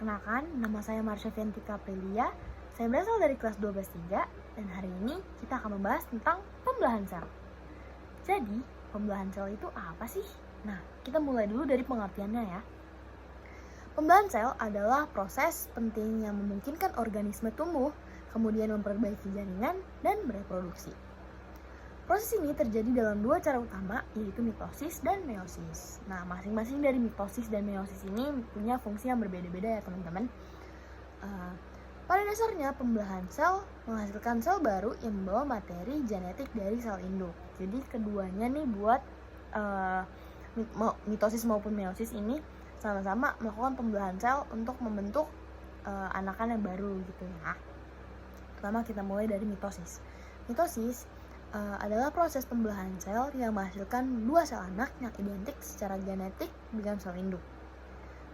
Perkenalkan, nama saya Marsha Fiantika Aprilia. Saya berasal dari kelas 12-3 dan hari ini kita akan membahas tentang pembelahan sel. Jadi, pembelahan sel itu apa sih? Nah, kita mulai dulu dari pengertiannya ya. Pembelahan sel adalah proses penting yang memungkinkan organisme tumbuh, kemudian memperbaiki jaringan dan bereproduksi. Proses ini terjadi dalam dua cara utama, yaitu mitosis dan meiosis. Nah, masing-masing dari mitosis dan meiosis ini punya fungsi yang berbeda-beda ya teman-teman. Pada dasarnya, pembelahan sel menghasilkan sel baru yang membawa materi genetik dari sel induk. Jadi keduanya nih buat mitosis maupun meiosis ini sama-sama melakukan pembelahan sel untuk membentuk anakan yang baru gitu ya. Pertama kita mulai dari mitosis. Mitosis adalah proses pembelahan sel yang menghasilkan dua sel anak yang identik secara genetik dengan sel induk.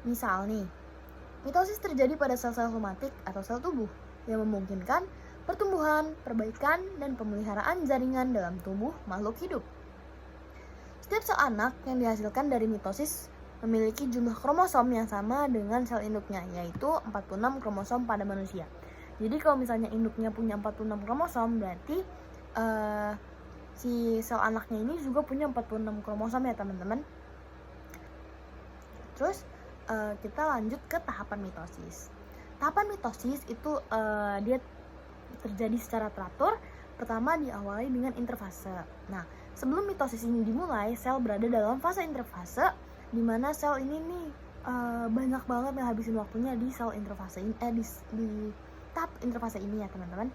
Misal nih, mitosis terjadi pada sel-sel somatik atau sel tubuh yang memungkinkan pertumbuhan, perbaikan, dan pemeliharaan jaringan dalam tubuh makhluk hidup. Setiap sel anak yang dihasilkan dari mitosis memiliki jumlah kromosom yang sama dengan sel induknya, yaitu 46 kromosom pada manusia. Jadi kalau misalnya induknya punya 46 kromosom, berarti si sel anaknya ini juga punya 46 kromosom ya teman-teman. Terus kita lanjut ke tahapan mitosis. Tahapan mitosis itu dia terjadi secara teratur. Pertama diawali dengan interfase. Nah, sebelum mitosis ini dimulai, sel berada dalam fase interfase, di mana sel ini nih banyak banget yang habisin waktunya di sel interfase ini, di tahap interfase ini ya teman-teman.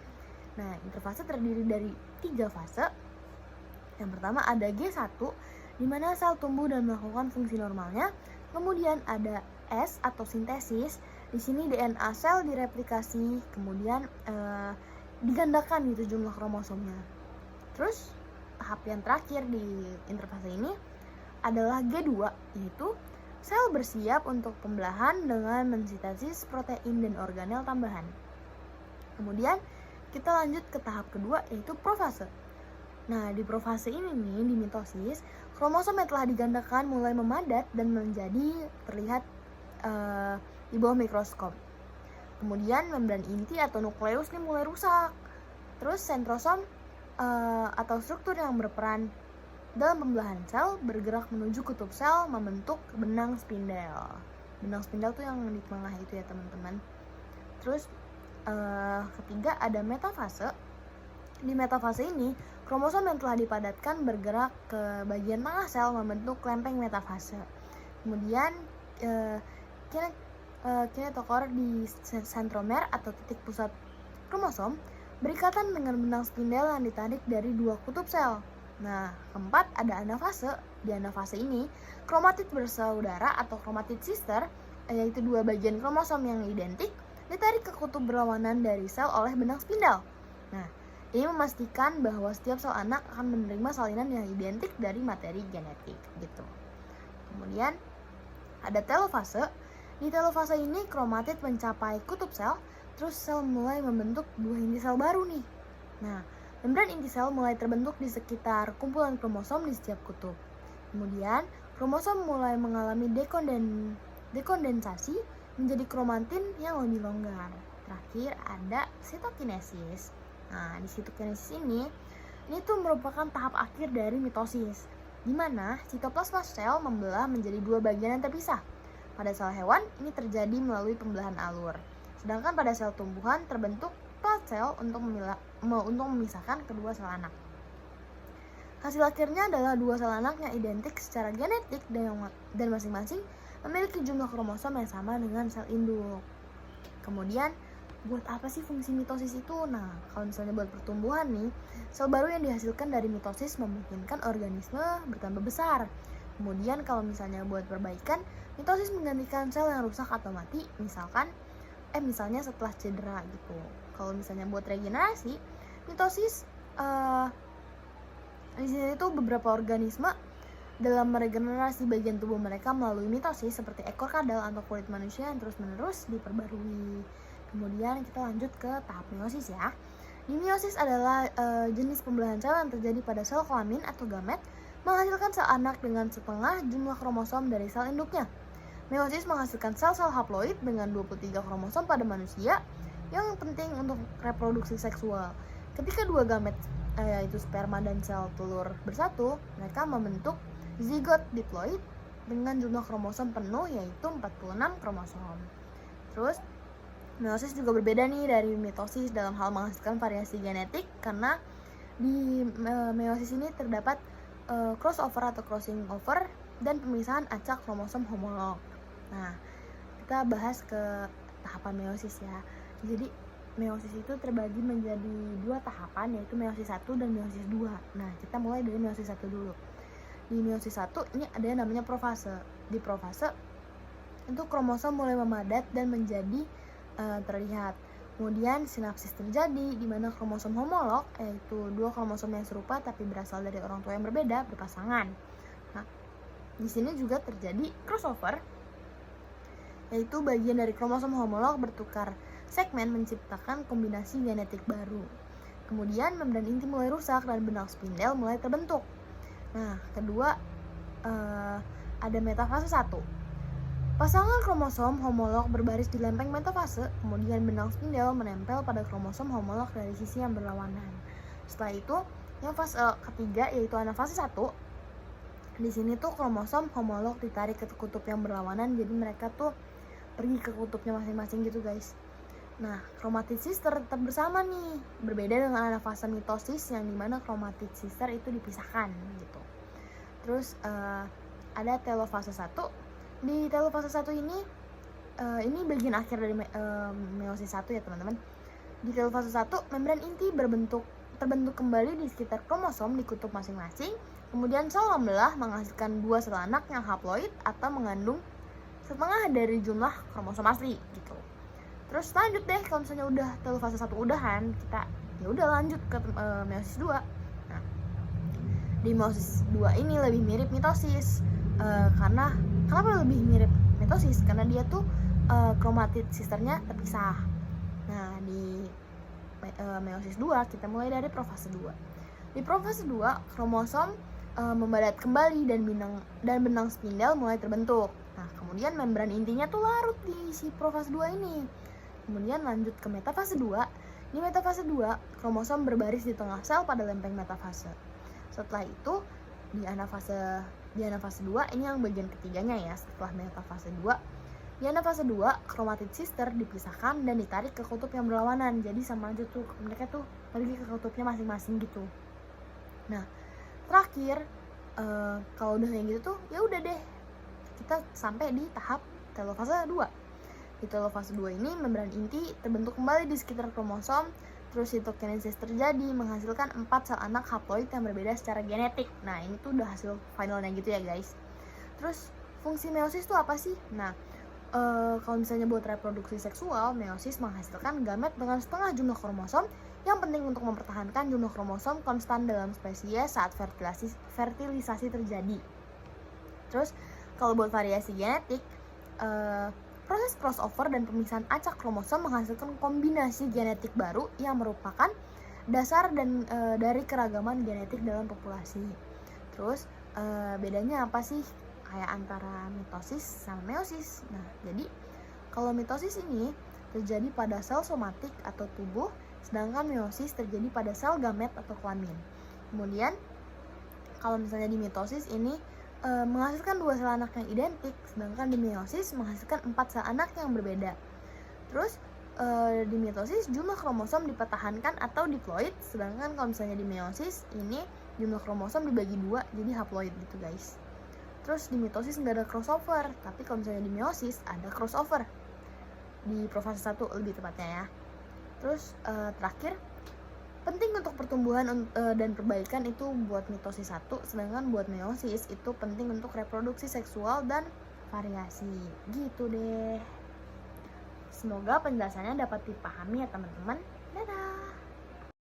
Nah, interfase terdiri dari 3 fase. Yang pertama ada G1, di mana sel tumbuh dan melakukan fungsi normalnya. Kemudian ada S atau sintesis. Di sini DNA sel direplikasi, kemudian digandakan gitu jumlah kromosomnya. Terus tahap yang terakhir di interfase ini adalah G2, yaitu sel bersiap untuk pembelahan dengan mensintesis protein dan organel tambahan. Kemudian kita lanjut ke tahap kedua, yaitu profase. Nah, di profase ini nih, di mitosis, kromosom yang telah digandakan mulai memadat dan menjadi terlihat di bawah mikroskop. Kemudian membran inti atau nukleus ini mulai rusak. Terus sentrosom atau struktur yang berperan dalam pembelahan sel bergerak menuju kutub sel membentuk benang spindel. Benang spindel tuh yang di tengah itu ya teman-teman. Terus ketiga ada metafase. Di metafase ini, kromosom yang telah dipadatkan bergerak ke bagian tengah sel membentuk lempeng metafase. Kemudian kinetokor di sentromer atau titik pusat kromosom berikatan dengan benang spindel yang ditarik dari dua kutub sel. Nah, keempat ada anafase. Di anafase ini, kromatid bersaudara atau kromatid sister, yaitu dua bagian kromosom yang identik, ditarik ke kutub berlawanan dari sel oleh benang spindel. Nah, ini memastikan bahwa setiap sel anak akan menerima salinan yang identik dari materi genetik gitu. Kemudian ada telofase. Di telofase ini kromatid mencapai kutub sel, terus sel mulai membentuk dua inti sel baru nih. Nah, membran inti sel mulai terbentuk di sekitar kumpulan kromosom di setiap kutub. Kemudian kromosom mulai mengalami dekondensasi menjadi kromatin yang lebih longgar. Terakhir ada sitokinesis. Nah, di sitokinesis ini tuh merupakan tahap akhir dari mitosis, di mana sitoplasma sel membelah menjadi dua bagian yang terpisah. Pada sel hewan, ini terjadi melalui pembelahan alur. Sedangkan pada sel tumbuhan terbentuk plat sel untuk memisahkan kedua sel anak. Hasil akhirnya adalah dua sel anak yang identik secara genetik dan masing-masing memiliki jumlah kromosom yang sama dengan sel induk. Kemudian, buat apa sih fungsi mitosis itu? Nah, kalau misalnya buat pertumbuhan nih, sel baru yang dihasilkan dari mitosis memungkinkan organisme bertambah besar. Kemudian kalau misalnya buat perbaikan, mitosis menggantikan sel yang rusak atau mati, misalnya setelah cedera gitu. Kalau misalnya buat regenerasi, mitosis di sini tuh beberapa organisme dalam meregenerasi bagian tubuh mereka melalui mitosis seperti ekor kadal atau kulit manusia yang terus-menerus diperbarui. Kemudian kita lanjut ke tahap meiosis ya. Di meiosis adalah jenis pembelahan sel yang terjadi pada sel kelamin atau gamet menghasilkan sel anak dengan setengah jumlah kromosom dari sel induknya. Meiosis menghasilkan sel-sel haploid dengan 23 kromosom pada manusia yang penting untuk reproduksi seksual. Ketika dua gamet yaitu sperma dan sel telur bersatu, mereka membentuk zigot diploid dengan jumlah kromosom penuh yaitu 46 kromosom. Terus meiosis juga berbeda nih dari mitosis dalam hal menghasilkan variasi genetik karena di meiosis ini terdapat crossover atau crossing over dan pemisahan acak kromosom homolog. Nah, kita bahas ke tahapan meiosis ya. Jadi meiosis itu terbagi menjadi dua tahapan, yaitu meiosis 1 dan meiosis 2. Nah, kita mulai dari meiosis 1 dulu. Di meiosis 1 ini ada yang namanya profase. Di profase itu kromosom mulai memadat dan menjadi terlihat. Kemudian sinapsis terjadi di mana kromosom homolog, yaitu dua kromosom yang serupa tapi berasal dari orang tua yang berbeda, berpasangan. Nah, di sini juga terjadi crossover, yaitu bagian dari kromosom homolog bertukar segmen menciptakan kombinasi genetik baru. Kemudian membran inti mulai rusak dan benang spindel mulai terbentuk. Nah, kedua ada metafase 1. Pasangan kromosom homolog berbaris di lempeng metafase, kemudian benang spindel menempel pada kromosom homolog dari sisi yang berlawanan. Setelah itu, yang fase ketiga yaitu anafase 1. Di sini tuh kromosom homolog ditarik ke kutub yang berlawanan, jadi mereka tuh pergi ke kutubnya masing-masing gitu guys. Nah, chromatid sister tetap bersama nih, berbeda dengan anafase mitosis yang dimana chromatid sister itu dipisahkan gitu. Terus ada telofase 1. Di telofase 1 ini bagian akhir dari meiosis 1 ya teman-teman. Di telofase 1, membran inti terbentuk kembali di sekitar kromosom di kutub masing-masing. Kemudian sel membelah menghasilkan dua sel anak yang haploid atau mengandung setengah dari jumlah kromosom asli gitu. Terus lanjut deh, kalau misalnya udah telofase 1 udahan, kita ya udah lanjut ke meiosis 2. Nah, di meiosis 2 ini lebih mirip mitosis. Karena kenapa lebih mirip mitosis? Karena dia tuh chromatid sisternya terpisah. Nah, di meiosis 2 kita mulai dari profase 2. Di profase 2, kromosom membadat kembali dan benang spindel mulai terbentuk. Nah, kemudian membran intinya tuh larut di si profase 2 ini. Kemudian lanjut ke metafase 2. Di metafase 2, kromosom berbaris di tengah sel pada lempeng metafase. Setelah itu, di anafase 2 ini yang bagian ketiganya ya setelah metafase 2. Di anafase 2, chromatid sister dipisahkan dan ditarik ke kutub yang berlawanan. Jadi sama aja tuh mereka tuh pergi ke kutubnya masing-masing gitu. Nah, terakhir kalau udah kayak gitu tuh ya udah deh, kita sampai di tahap telofase 2. Di telofase 2 ini membran inti terbentuk kembali di sekitar kromosom. Terus sitokinesis terjadi menghasilkan 4 sel anak haploid yang berbeda secara genetik. Nah, ini tuh udah hasil finalnya gitu ya guys. Terus fungsi meiosis tuh apa sih? Nah, kalau misalnya buat reproduksi seksual, meiosis menghasilkan gamet dengan setengah jumlah kromosom yang penting untuk mempertahankan jumlah kromosom konstan dalam spesies saat fertilisasi terjadi. Terus kalau buat variasi genetik, proses crossover dan pemisahan acak kromosom menghasilkan kombinasi genetik baru yang merupakan dasar dari keragaman genetik dalam populasi. Terus bedanya apa sih kayak antara mitosis sama meiosis? Nah, jadi kalau mitosis ini terjadi pada sel somatik atau tubuh, sedangkan meiosis terjadi pada sel gamet atau kelamin. Kemudian kalau misalnya di mitosis ini menghasilkan dua sel anak yang identik, sedangkan di meiosis menghasilkan 4 sel anak yang berbeda. Terus di mitosis jumlah kromosom dipertahankan atau diploid, sedangkan kalau misalnya di meiosis ini jumlah kromosom dibagi 2 jadi haploid gitu guys. Terus di mitosis nggak ada crossover, tapi kalau misalnya di meiosis ada crossover di profase 1 lebih tepatnya ya. Terus terakhir, penting untuk pertumbuhan dan perbaikan itu buat mitosis 1, sedangkan buat meiosis itu penting untuk reproduksi seksual dan variasi. Gitu deh. Semoga penjelasannya dapat dipahami ya teman-teman.